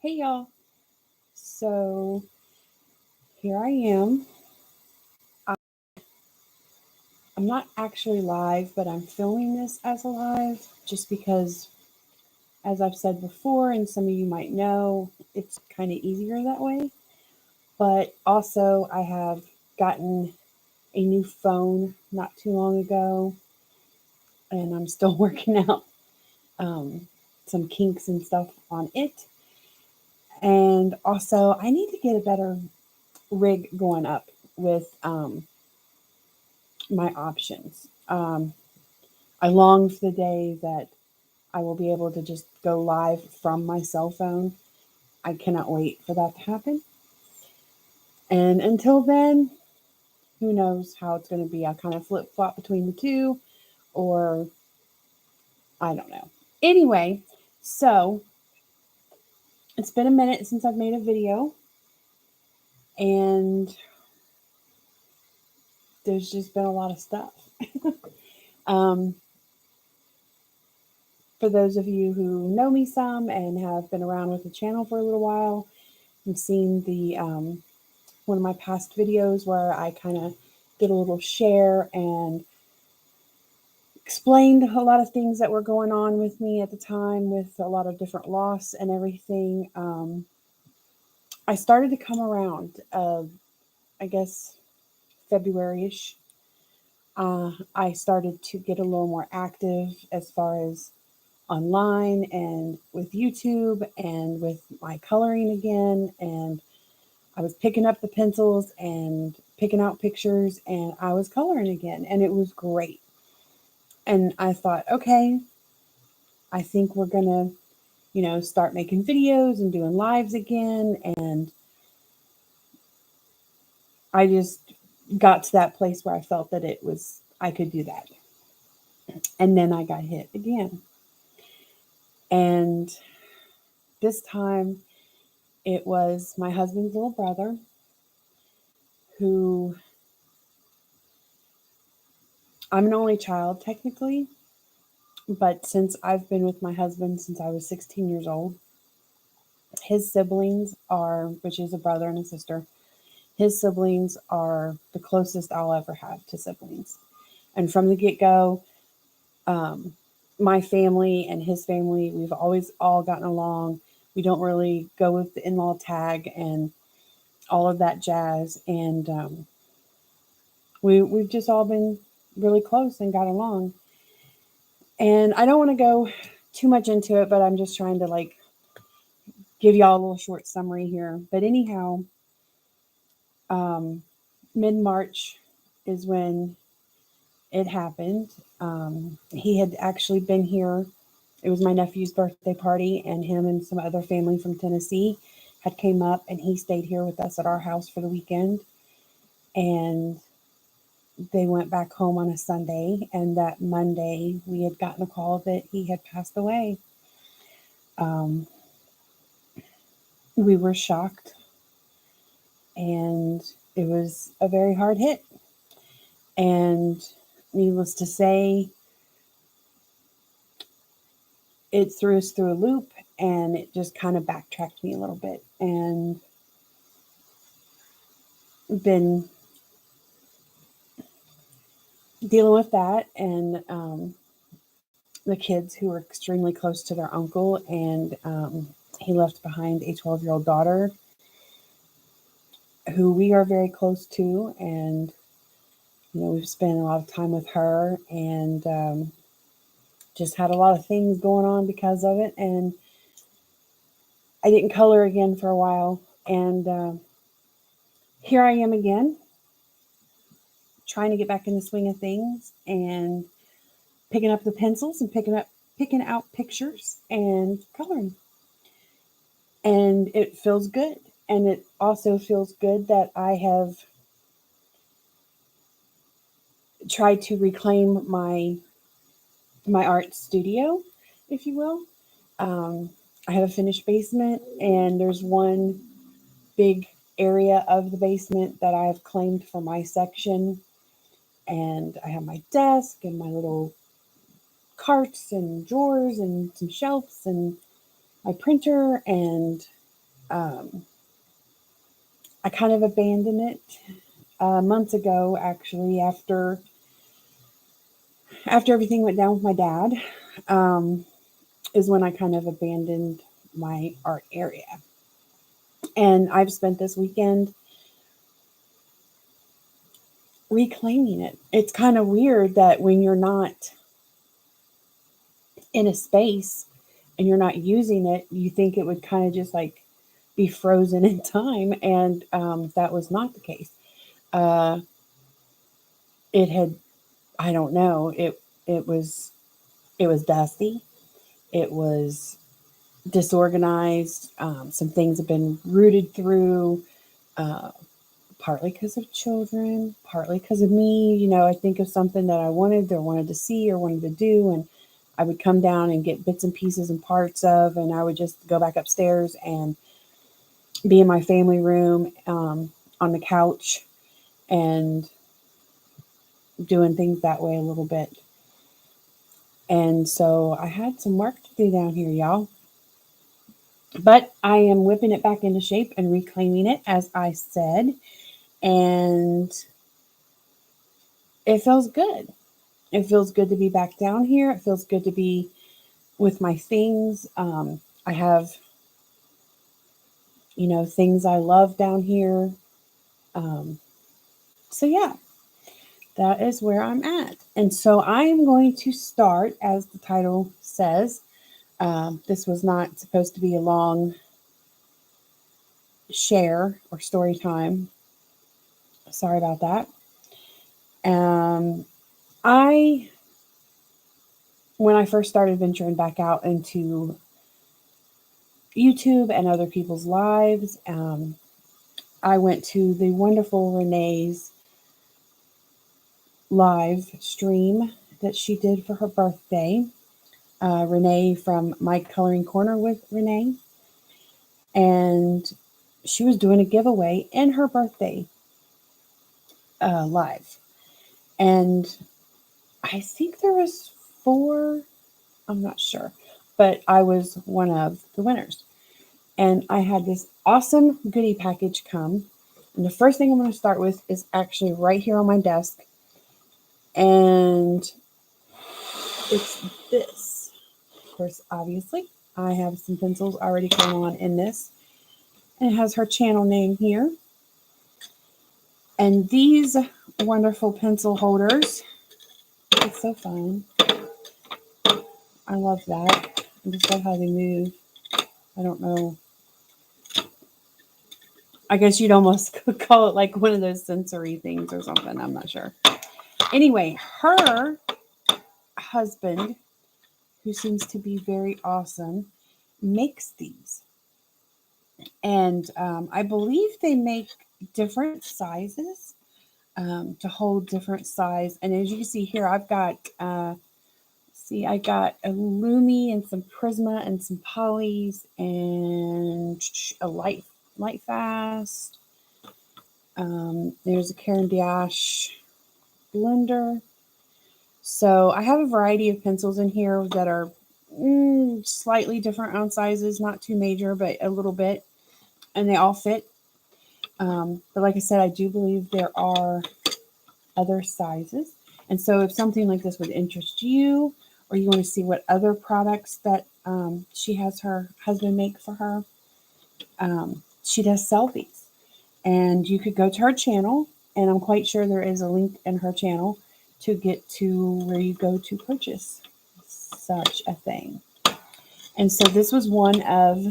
Hey y'all. So here I am. I- I'm not actually live, but I'm filming this as a live just because, as I've said before, and some of you might know, it's kind of easier that way. But also, I have gotten a new phone not too long ago, and I'm still working out um, some kinks and stuff on it. And also, I need to get a better rig going up with my options. I long for the day that I will be able to just go live from my cell phone. I cannot wait for that to happen. And until then, who knows how it's going to be. I kind of flip flop between the two, or I don't know. Anyway, so it's been a minute since I've made a video, and there's just been a lot of stuff. um, for those of you who know me some and have been around with the channel for a little while, you've seen the one of my past videos where I kind of did a little share and explained a lot of things that were going on with me at the time with a lot of different loss and everything. I started to come around, I guess, February-ish. I started to get a little more active as far as online and with YouTube and with my coloring again. And I was picking up the pencils and picking out pictures, and I was coloring again, and it was great. And I thought, okay, I think we're gonna, start making videos and doing lives again. And I just got to that place where I felt that I could do that. And then I got hit again. And this time it was my husband's little brother who, I'm an only child technically, but since I've been with my husband since I was 16 years old, his siblings are, which is a brother and a sister, his siblings are the closest I'll ever have to siblings. And from the get go, my family and his family, we've always all gotten along. We don't really go with the in law tag and all of that jazz. And we've just all been really close and got along. And I don't want to go too much into it, but I'm just trying to give y'all a little short summary here. But anyhow, mid March is when it happened. He had actually been here. It was my nephew's birthday party, and him and some other family from Tennessee had came up, and he stayed here with us at our house for the weekend. And they went back home on a Sunday, and that Monday we had gotten a call that he had passed away. We were shocked, and it was a very hard hit. And needless to say, it threw us through a loop, and it just kind of backtracked me a little bit. And been dealing with that, and the kids who were extremely close to their uncle, and he left behind a 12-year-old daughter who we are very close to, and we've spent a lot of time with her, and just had a lot of things going on because of it. And I didn't color again for a while, and here I am again, trying to get back in the swing of things, and picking up the pencils and picking out pictures and coloring. And it feels good. And it also feels good that I have tried to reclaim my art studio, if you will. I have a finished basement, and there's one big area of the basement that I have claimed for my section. And I have my desk and my little carts and drawers and some shelves and my printer, and I kind of abandoned it months ago, actually, after everything went down with my dad, um, is when I kind of abandoned my art area. And I've spent this weekend reclaiming it. It's kind of weird that when you're not in a space and you're not using it, you think it would kind of just like be frozen in time. And that was not the case. Uh, it had, I don't know, it was dusty. It was disorganized. Some things have been rooted through, uh, partly because of children, partly because of me. You know, I think of something that I wanted to see or wanted to do, and I would come down and get bits and pieces and parts of, and I would just go back upstairs and be in my family room, on the couch and doing things that way a little bit. And so I had some work to do down here, y'all. But I am whipping it back into shape and reclaiming it, as I said. And it feels good. It feels good to be back down here. It feels good to be with my things. I have, things I love down here. Um, so, yeah, that is where I'm at. And so I am going to start, as the title says. This was not supposed to be a long share or story time. Sorry about that. Um, I, when I first started venturing back out into YouTube and other people's lives, I went to the wonderful Renee's live stream that she did for her birthday. Renee from My Coloring Corner with Rene. And she was doing a giveaway in her birthday live. And I think there was 4, I'm not sure, but I was one of the winners. And I had this awesome goodie package come. And the first thing I'm going to start with is actually right here on my desk. And it's this. Of course, obviously, I have some pencils already going on in this. And it has her channel name here. And these wonderful pencil holders. It's so fun. I love that. I just love how they move. I don't know. I guess you'd almost call it like one of those sensory things or something. I'm not sure. Anyway, her husband, who seems to be very awesome, makes these. And I believe they make different sizes to hold different size. And as you can see here, I've got, I got a Lumi and some Prisma and some polys and a light fast. There's a Karen Diosch blender. So I have a variety of pencils in here that are slightly different on sizes, not too major, but a little bit, and they all fit. But like I said, I do believe there are other sizes. And so if something like this would interest you, or you want to see what other products that she has her husband make for her, she does sell these. And you could go to her channel, and I'm quite sure there is a link in her channel to get to where you go to purchase such a thing. And so this was one of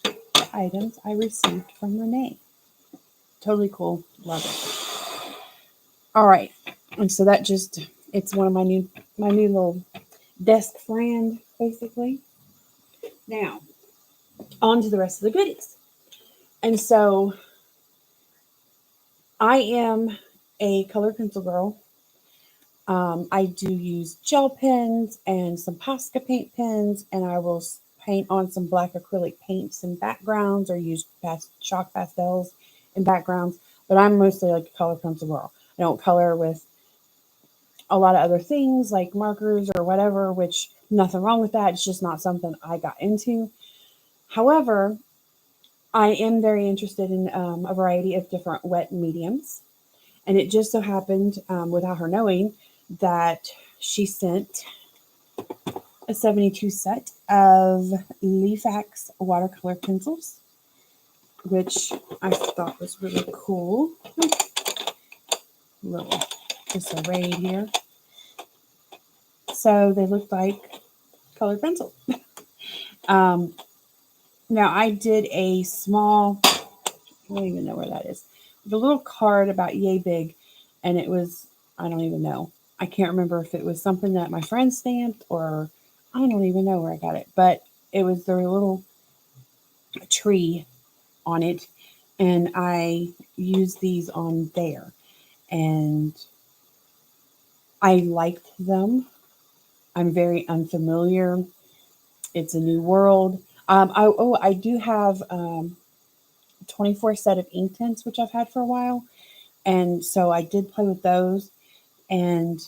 the items I received from Rene. Totally cool. Love it. All right. And so that it's one of my new little desk friend, basically. Now, on to the rest of the goodies. And so I am a colored pencil girl. I do use gel pens and some Posca paint pens, and I will paint on some black acrylic paints and backgrounds, or use chalk pastels in backgrounds. But I'm mostly like a colored pencil girl. I don't color with a lot of other things like markers or whatever, which nothing wrong with that. It's just not something I got into. However, I am very interested in a variety of different wet mediums. And it just so happened, without her knowing, that she sent a 72 set of Leafax watercolor pencils, which I thought was really cool. Little disarrayed here. So they looked like colored pencil. Now I did a small, I don't even know where that is, the little card about yay big, and it was, I don't even know. I can't remember if it was something that my friend stamped or I don't even know where I got it, but it was their little tree on it, and I used these on there, and I liked them. I'm very unfamiliar. It's a new world. I do have 24 set of ink tints, which I've had for a while. And so I did play with those, and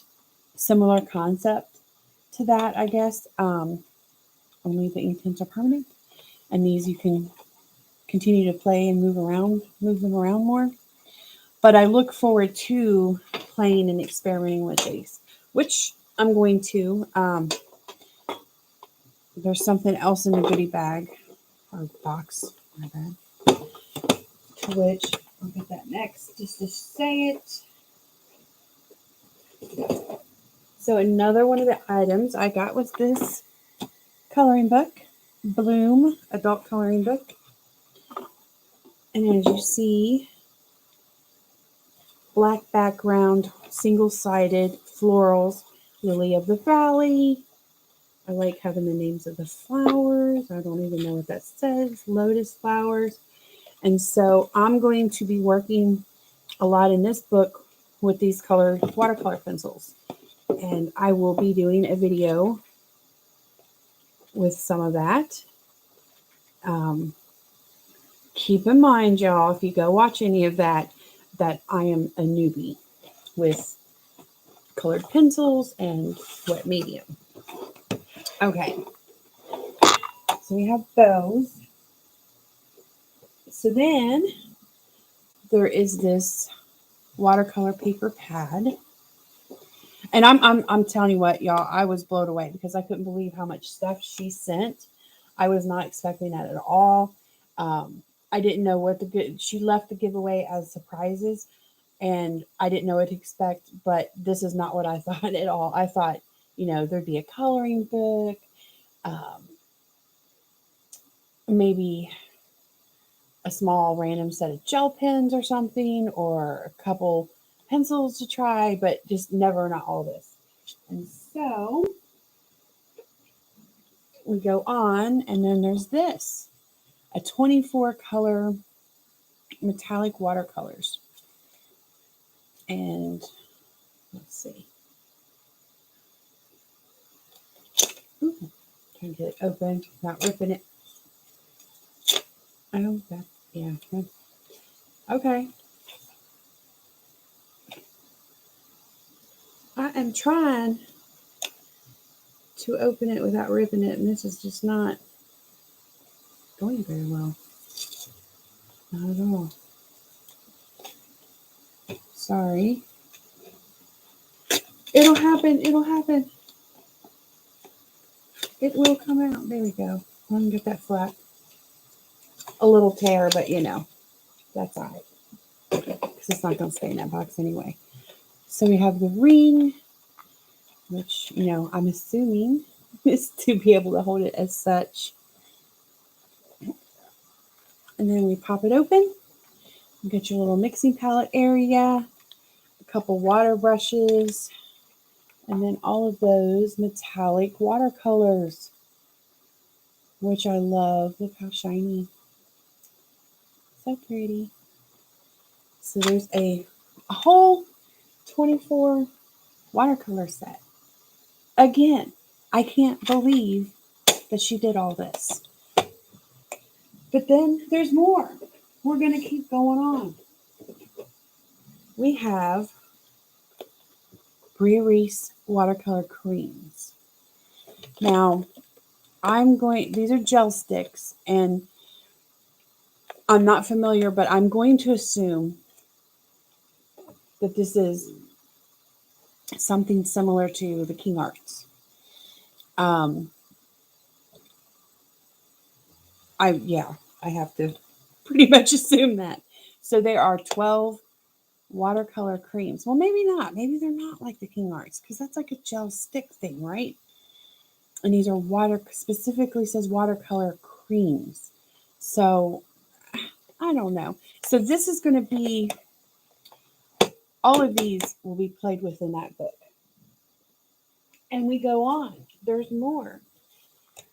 similar concept to that, I guess. Only the ink tints are permanent, and these you can continue to play and move them around more. But I look forward to playing and experimenting with these, which I'm going to. There's something else in the goodie bag or box, my bad. To which I'll get that next, just to say it. So another one of the items I got was this coloring book, Bloom Adult Coloring Book. And as you see, black background, single-sided florals, Lily of the Valley. I like having the names of the flowers. I don't even know what that says. Lotus flowers. And so I'm going to be working a lot in this book with these colored watercolor pencils. And I will be doing a video with some of that. Keep in mind, y'all, if you go watch any of that, that I am a newbie with colored pencils and wet medium. Okay, so we have those. So then there is this watercolor paper pad. And I'm telling you what, y'all, I was blown away because I couldn't believe how much stuff she sent. I was not expecting that at all. I didn't know what she left the giveaway as surprises, and I didn't know what to expect, but this is not what I thought at all. I thought, there'd be a coloring book, maybe a small random set of gel pens or something, or a couple pencils to try, but just never, not all this. And so we go on, and then there's this, a 24 color metallic watercolors. And let's see. Ooh, trying to get it open, not ripping it. Oh, that, yeah. Okay. I am trying to open it without ripping it, and this is just not going very well. Not at all. Sorry. It'll happen. It'll happen. It will come out. There we go. I'm going to get that flat. A little tear, but that's all right. Because it's not going to stay in that box anyway. So we have the ring, which, I'm assuming is to be able to hold it as such. And then we pop it open. You get your little mixing palette area, a couple water brushes, and then all of those metallic watercolors, which I love. Look how shiny. So pretty. So there's a whole 24 watercolor set. Again, I can't believe that she did all this. But then there's more. We're going to keep going on. We have Brie Reese watercolor creams. Now, these are gel sticks, and I'm not familiar, but I'm going to assume that this is something similar to the King Arts. Um, I have to pretty much assume that. So there are 12 watercolor creams. Well, maybe not. Maybe they're not like the King Arts because that's like a gel stick thing, right? And these are specifically says watercolor creams. So I don't know. So this is going to be, all of these will be played with in that book. And we go on. There's more.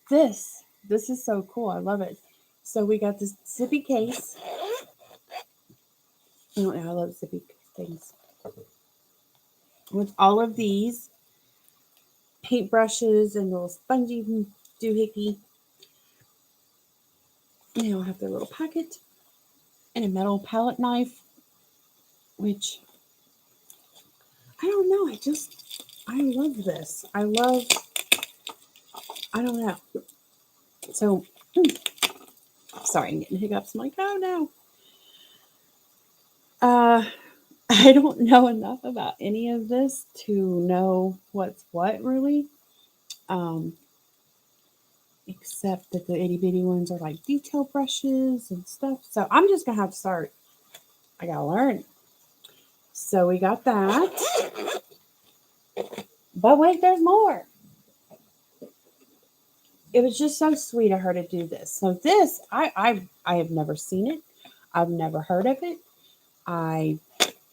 This is so cool. I love it. So we got this zippy case. I don't know. I love zippy things. With all of these paintbrushes and little spongy doohickey. They all have their little pocket and a metal palette knife, which I don't know. I love this. I don't know. So, sorry, I'm getting hiccups. I'm like, oh no. I don't know enough about any of this to know what's what really. Um, except that the itty bitty ones are like detail brushes and stuff. So I'm just gonna have to start. I gotta learn. So we got that. But wait, there's more. It was just so sweet of her to do this. So this, I have never seen it. I've never heard of it. I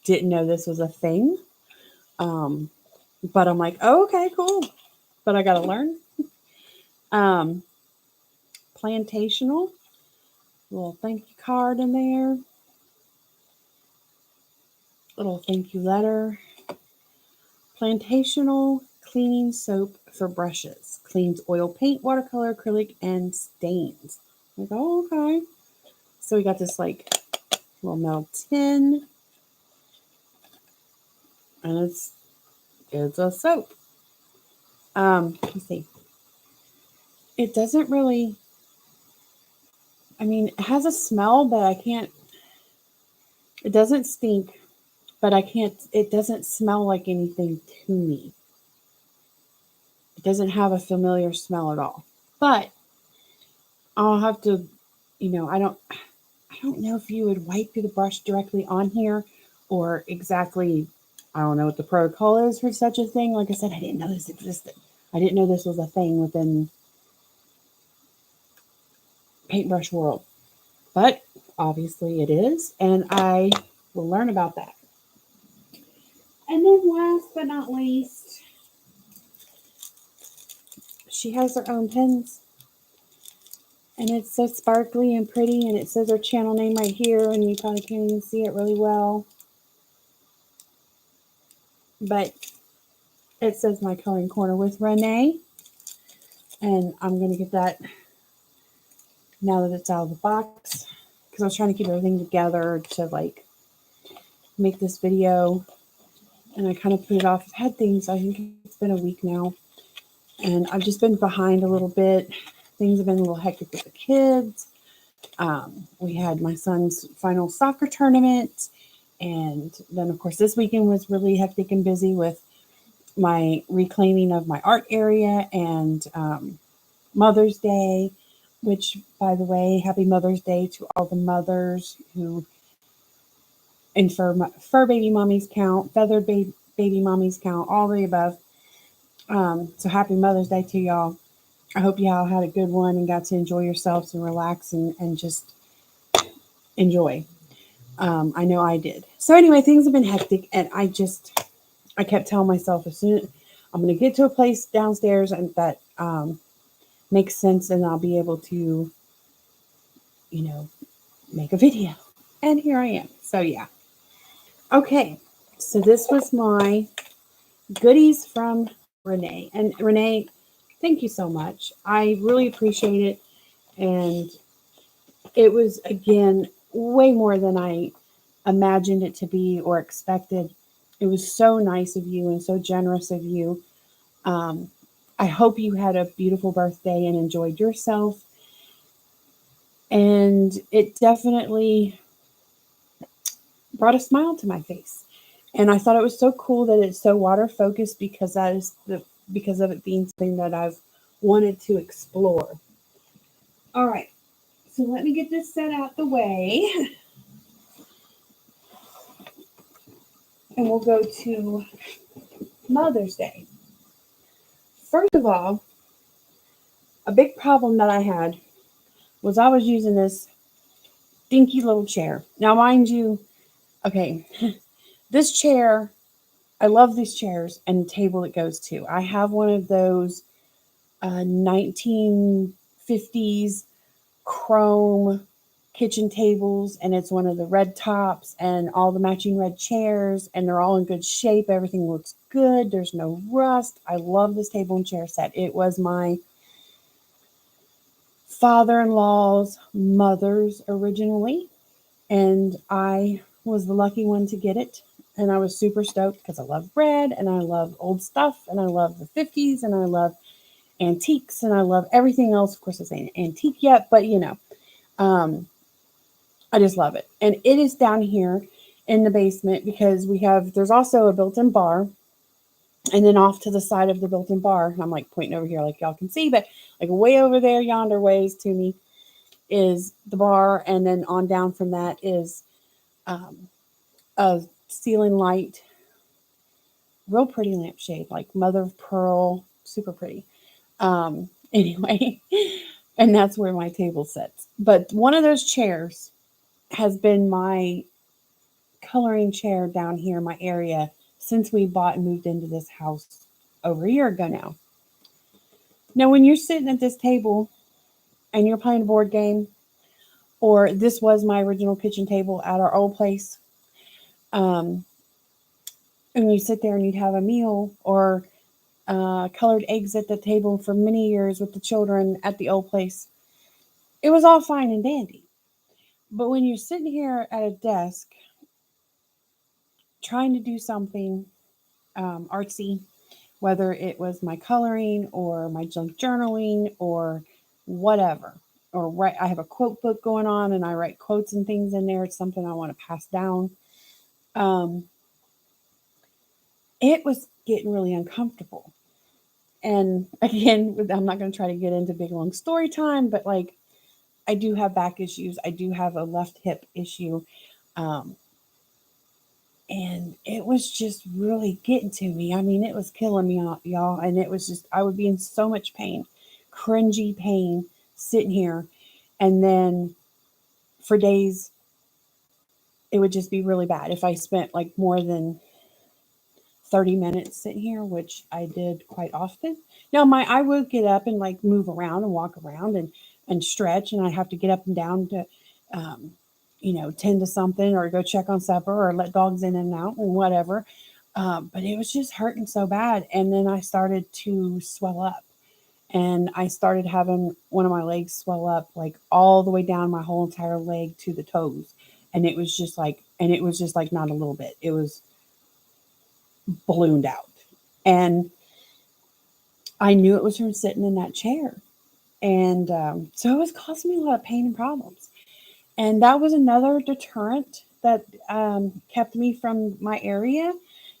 didn't know this was a thing. Um, but I'm like, oh, okay, cool. But I gotta learn. Um, Plantational, little thank you card in there, little thank you letter. Plantational cleaning soap for brushes. Cleans oil paint, watercolor, acrylic, and stains. I'm like, oh, okay. So we got this like little metal tin, and it's a soap. Let's see. It doesn't really. I mean, it has a smell, but I can't. It doesn't stink, but I can't. It doesn't smell like anything to me. It doesn't have a familiar smell at all. But I'll have to, I don't know if you would wipe the brush directly on here or exactly, I don't know what the protocol is for such a thing. Like I said, I didn't know this existed. I didn't know this was a thing within paintbrush world, but obviously it is, and I will learn about that. And then last but not least, she has her own pens. And it's so sparkly and pretty, and it says her channel name right here, and you probably can't even see it really well. But it says My Coloring Corner with Rene. And I'm going to get that now that it's out of the box, because I was trying to keep everything together to like make this video, and I kind of put it off. I've had things, I think it's been a week now, and I've just been behind a little bit. Things have been a little hectic with the kids. We had my son's final soccer tournament, and then of course this weekend was really hectic and busy with my reclaiming of my art area and Mother's Day, which, by the way, happy Mother's Day to all the mothers who, and fur baby mommies count, feathered baby mommies count, all the above. So happy Mother's Day to y'all. I hope y'all had a good one and got to enjoy yourselves and relax and just enjoy. I know I did. So anyway, things have been hectic, and I kept telling myself as soon as I'm going to get to a place downstairs and that makes sense, and I'll be able to, make a video. And here I am. So yeah. Okay. So this was my goodies from Rene. And Rene, thank you so much. I really appreciate it. And it was, again, way more than I imagined it to be or expected. It was so nice of you and so generous of you. I hope you had a beautiful birthday and enjoyed yourself. And it definitely brought a smile to my face. And I thought it was so cool that it's so water focused because that is the because of it being something that I've wanted to explore. All right, so let me get this set out the way, and we'll go to Mother's Day. First of all, a big problem that I had was I was using this dinky little chair. Now, mind you, okay, this chair, I love these chairs and the table it goes to. I have one of those 1950s chrome kitchen tables, and it's one of the red tops and all the matching red chairs, and they're all in good shape. Everything looks good. There's no rust. I love this table and chair set. It was my father-in-law's mother's originally, and I was the lucky one to get it. And I was super stoked because I love red and I love old stuff and I love the 50s and I love antiques and I love everything else. Of course, it's ain't antique yet, but um, I just love it. And it is down here in the basement because there's also a built-in bar. And then off to the side of the built-in bar, I'm like pointing over here like y'all can see, but like way over there, yonder ways to me is the bar. And then on down from that is a ceiling light, real pretty lampshade, like mother of pearl, super pretty. Anyway, and that's where my table sits. But one of those chairs has been my coloring chair down here in my area since we bought and moved into this house over a year ago now. Now, when you're sitting at this table and you're playing a board game, or this was my original kitchen table at our old place, and you sit there and you'd have a meal or colored eggs at the table for many years with the children at the old place, it was all fine and dandy. But when you're sitting here at a desk trying to do something artsy, whether it was my coloring or my junk journaling or whatever, or write, I have a quote book going on and I write quotes and things in there. It's something I want to pass down. Um, it was getting really uncomfortable. And again, I'm not going to try to get into big long story time, but like I do have back issues. I do have a left hip issue. Um, and it was just really getting to me. I mean, it was killing me, y'all. And it was just, I would be in so much pain, cringy pain, sitting here. And then for days, it would just be really bad if I spent like more than 30 minutes sitting here, which I did quite often. Now, I would get up and like move around and walk around and stretch, and I have to get up and down to, um, tend to something or go check on supper or let dogs in and out and whatever. But it was just hurting so bad. And then I started to swell up and I started having one of my legs swell up like all the way down my whole entire leg to the toes. And it was just like not a little bit, it was ballooned out. And I knew it was from sitting in that chair. And so it was causing me a lot of pain and problems. And that was another deterrent that kept me from my area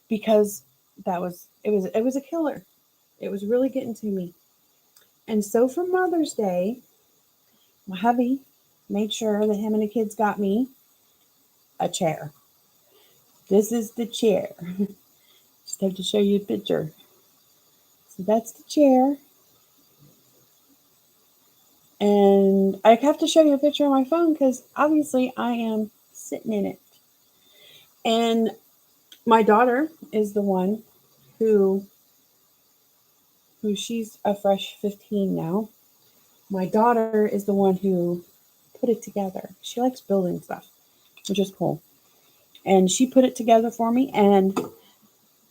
because it was a killer. It was really getting to me. And so for Mother's Day, my hubby made sure that him and the kids got me a chair. This is the chair. Just have to show you a picture. So that's the chair. And I have to show you a picture on my phone because obviously I am sitting in it. And my daughter is the one who she's a fresh 15 now. My daughter is the one who put it together. She likes building stuff, which is cool. And she put it together for me. And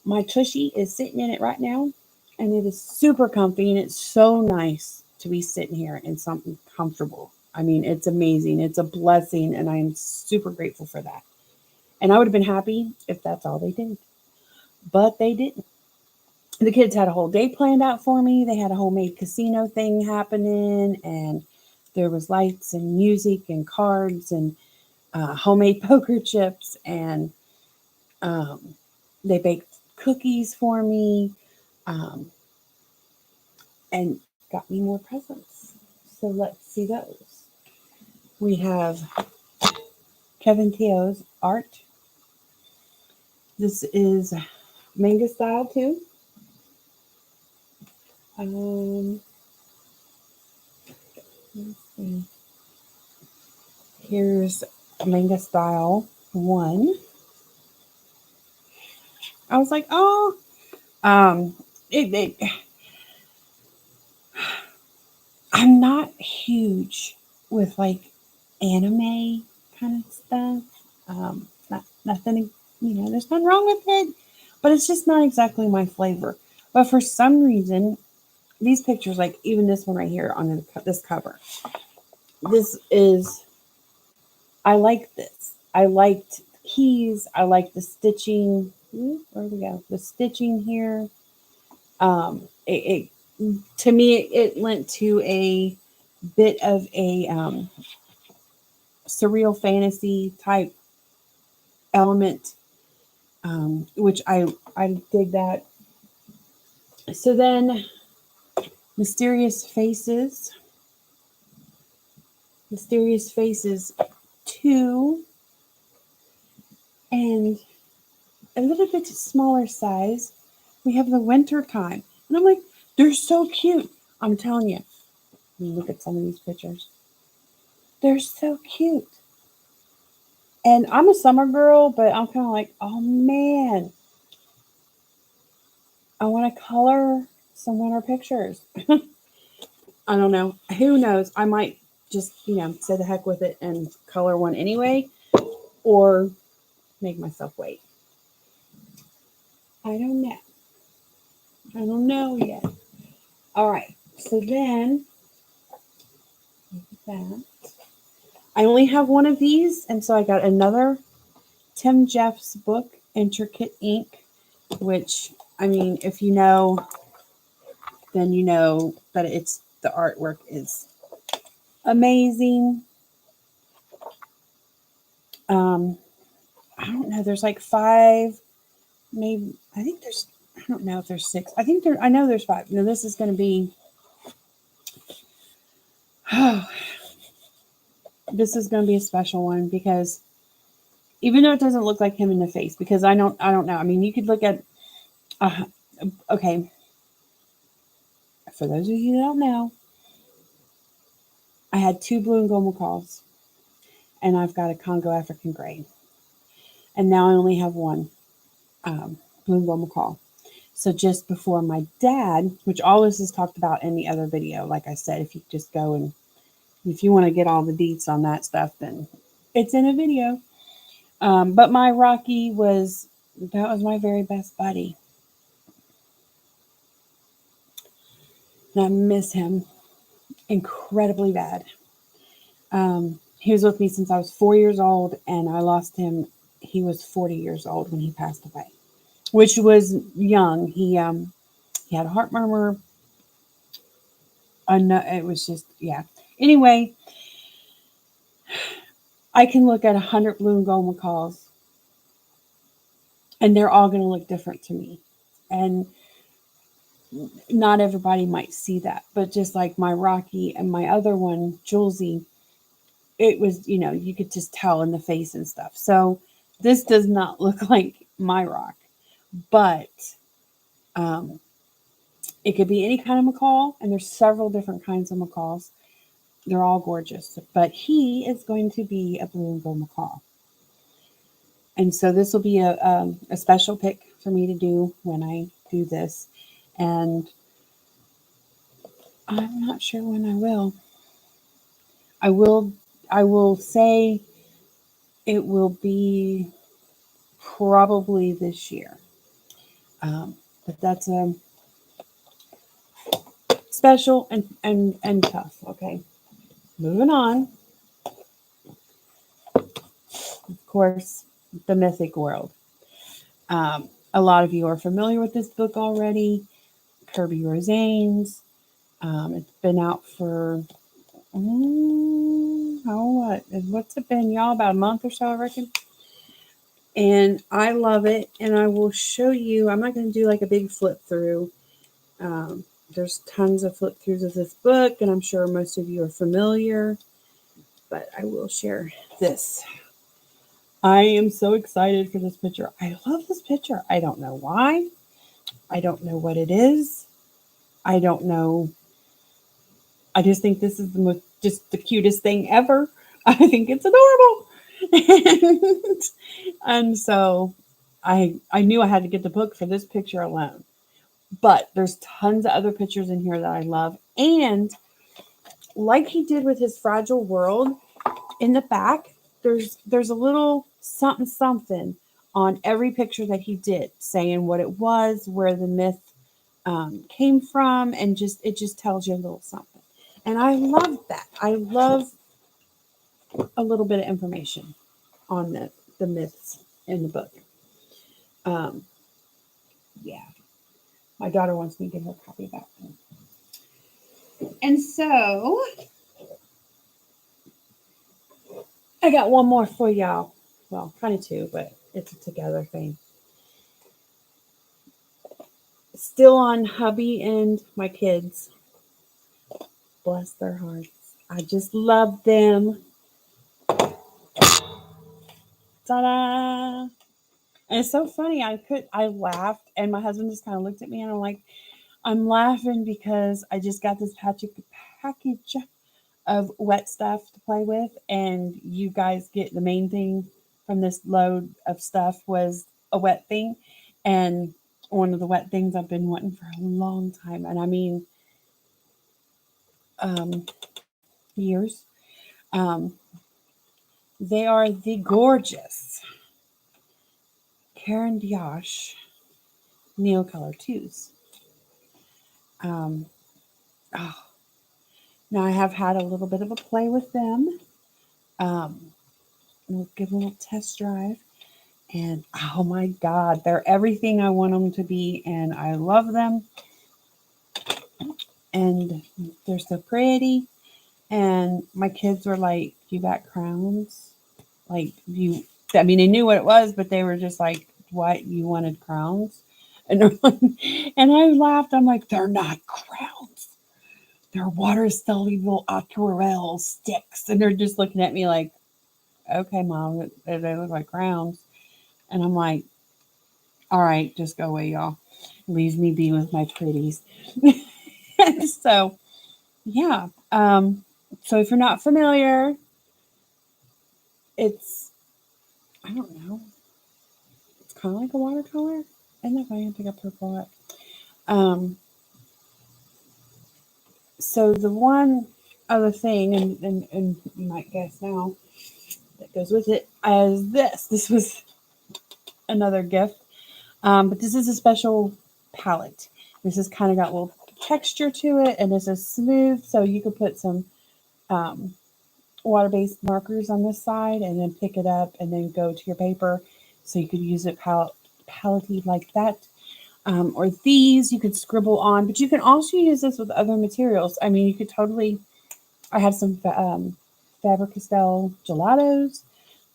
my tushy is sitting in it right now. And it is super comfy. And it's so nice to be sitting here in something comfortable. I mean, it's amazing. It's a blessing. And I am super grateful for that. And I would have been happy if that's all they did. But they didn't. The kids had a whole day planned out for me. They had a homemade casino thing happening. And there was lights and music and cards and homemade poker chips, and they baked cookies for me, um, and got me more presents. So let's see those. We have Kevin Teo's art. This is manga style too. Let's see. Here's manga style 1. I was like, oh, um, it I'm not huge with like anime kind of stuff. Nothing, there's nothing wrong with it, but it's just not exactly my flavor. But for some reason, these pictures, like even this one right here on this cover, this is, I like this. I liked the keys. I like the stitching. Where we go? The stitching here. It to me, it lent to a bit of a surreal fantasy type element, which I dig that. So then, Mysterious Faces 2, and a little bit smaller size. We have the winter time, and I'm like, they're so cute. I'm telling you. Look at some of these pictures. They're so cute. And I'm a summer girl, but I'm kind of like, oh man, I want to color some winter pictures. I don't know. Who knows? I might just, say the heck with it and color one anyway, or make myself wait. I don't know. I don't know yet. All right. So then, that. I only have one of these, and so I got another Tim Jeff's book, Intricate Ink, which, I mean, if you know, then you know that the artwork is amazing. I don't know. There's like 5, maybe. I don't know if there's 6. I know there's 5. No, this is going to be. This is going to be a special one because even though it doesn't look like him in the face, because I don't know. I mean, you could look at. Okay. For those of you who don't know, I had 2 blue and gold macaws, and I've got a Congo African gray, and now I only have 1 blue and gold macaw. So just before my dad, which all this is talked about in the other video, like I said, if you just go and if you want to get all the deets on that stuff, then it's in a video. But my Rocky was my very best buddy. And I miss him incredibly bad. He was with me since I was 4 years old, and I lost him. He was 40 years old when he passed away, which was young. He had a heart murmur. It was just, yeah. Anyway, I can look at 100 blue and gold macaws, and they're all going to look different to me. And not everybody might see that, but just like my Rocky and my other one, Julesy, it was, you could just tell in the face and stuff. So this does not look like my rock, but it could be any kind of macaw, and there's several different kinds of macaws. They're all gorgeous, but he is going to be a blue and gold macaw. And so this will be a special pick for me to do when I do this. And I'm not sure when I will. I will say it will be probably this year. But that's special and tough. Okay. Moving on. Of course, the Mythic World. A lot of you are familiar with this book already. Kirby Rosanes. It's been out for What's it been, y'all? About a month or so, I reckon. And I love it. And I will show you. I'm not going to do like a big flip through. There's tons of flip throughs of this book, and I'm sure most of you are familiar. But I will share this. I am so excited for this picture. I love this picture. I don't know why. I don't know what it is. I don't know. I just think this is just the cutest thing ever. I think it's adorable. and so I knew I had to get the book for this picture alone. But there's tons of other pictures in here that I love. And like he did with his Fragile World, in the back, there's a little something on every picture that he did, saying what it was, where the myth came from, and it just tells you a little something. And I love that. I love a little bit of information on the myths in the book. Yeah, my daughter wants me to give her a copy of that one. And so I got one more for y'all. Well, kind of two, but it's a together thing. Still on hubby and my kids. Bless their hearts. I just love them. Ta-da! And it's so funny. I laughed, and my husband just kind of looked at me, and I'm like, I'm laughing because I just got this package of wet stuff to play with, and you guys get the main thing from this load of stuff was a wet thing, and one of the wet things I've been wanting for a long time, and I mean, years. Um, they are the gorgeous Karen Diosch Neocolor 2s. Oh, now I have had a little bit of a play with them. We'll give them a little test drive. And oh my God, they're everything I want them to be. And I love them. And they're so pretty. And my kids were like, you got crowns? Like, I mean, they knew what it was, but they were just like, what? You wanted crowns? And, and I laughed. I'm like, they're not crowns. They're water soluble aquarelle sticks. And they're just looking at me like, okay, Mom, they look like crowns. And I'm like, all right, just go away, y'all. Leave me be with my pretties. So, yeah. So if you're not familiar, it's, I don't know, it's kind of like a watercolor. And if I can pick up purple up. So the one other thing, and you might guess now, that goes with it, as this. This was another gift. But this is a special palette. This has kind of got a little texture to it, and this is smooth, so you could put some water-based markers on this side and then pick it up and then go to your paper. So you could use it palette like that. Or these you could scribble on, but you can also use this with other materials. I mean, you could totally, I have some Faber-Castell gelatos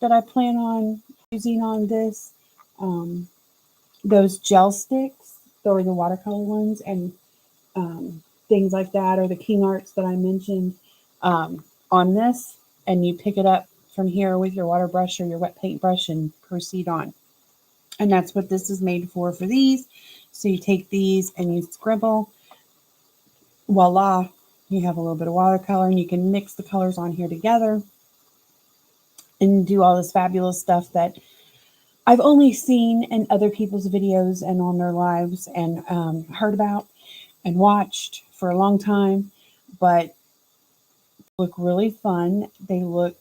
that I plan on using on this. Those gel sticks, or the watercolor ones, and things like that, or the King Arts that I mentioned on this, and you pick it up from here with your water brush or your wet paint brush and proceed on. And that's what this is made for these. So you take these and you scribble. Voila, you have a little bit of watercolor, and you can mix the colors on here together and do all this fabulous stuff that I've only seen in other people's videos and on their lives, and heard about and watched for a long time, but look really fun. They look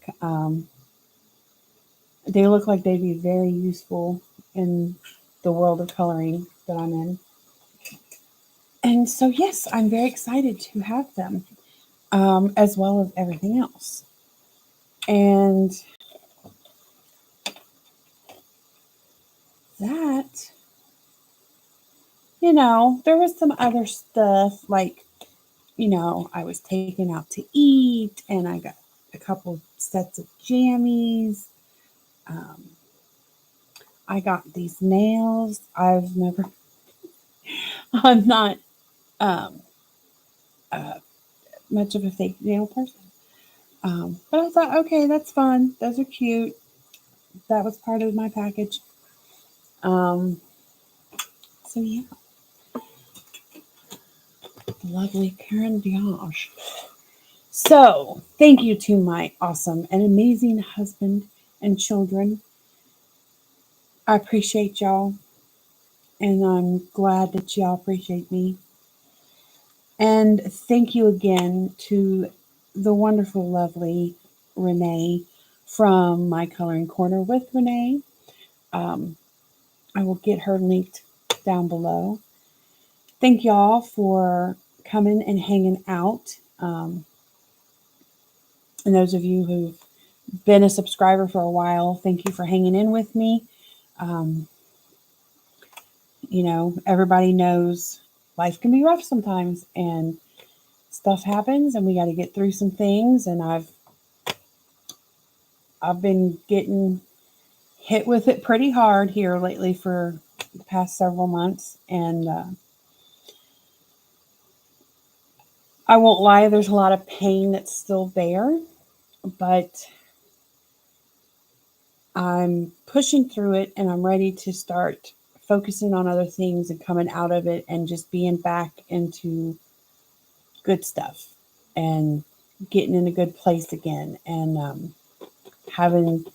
like they'd be very useful in the world of coloring that I'm in. And so, yes, I'm very excited to have them, as well as everything else. And that, there was some other stuff like, I was taken out to eat and I got a couple sets of jammies. Um, I got these nails. I'm not um, uh, much of a fake nail person. But I thought, okay, that's fun. Those are cute. That was part of my package. Um, so yeah, the lovely Karen Diosch. So thank you to my awesome and amazing husband and children. I appreciate y'all, and I'm glad that y'all appreciate me. And thank you again to the wonderful, lovely Rene from My Coloring Corner with Rene. Um, I will get her linked down below. Thank y'all for coming and hanging out. And those of you who've been a subscriber for a while, thank you for hanging in with me. Um, everybody knows life can be rough sometimes and stuff happens and we got to get through some things. And I've been getting hit with it pretty hard here lately for the past several months. And I won't lie, there's a lot of pain that's still there, but I'm pushing through it and I'm ready to start focusing on other things and coming out of it and just being back into good stuff and getting in a good place again and having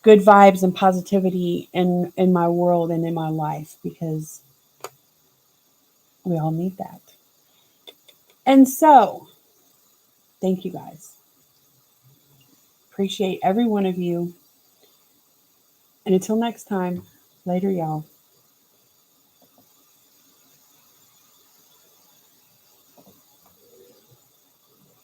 good vibes and positivity in my world and in my life because we all need that. And so, thank you guys. Appreciate every one of you. And until next time, later, y'all.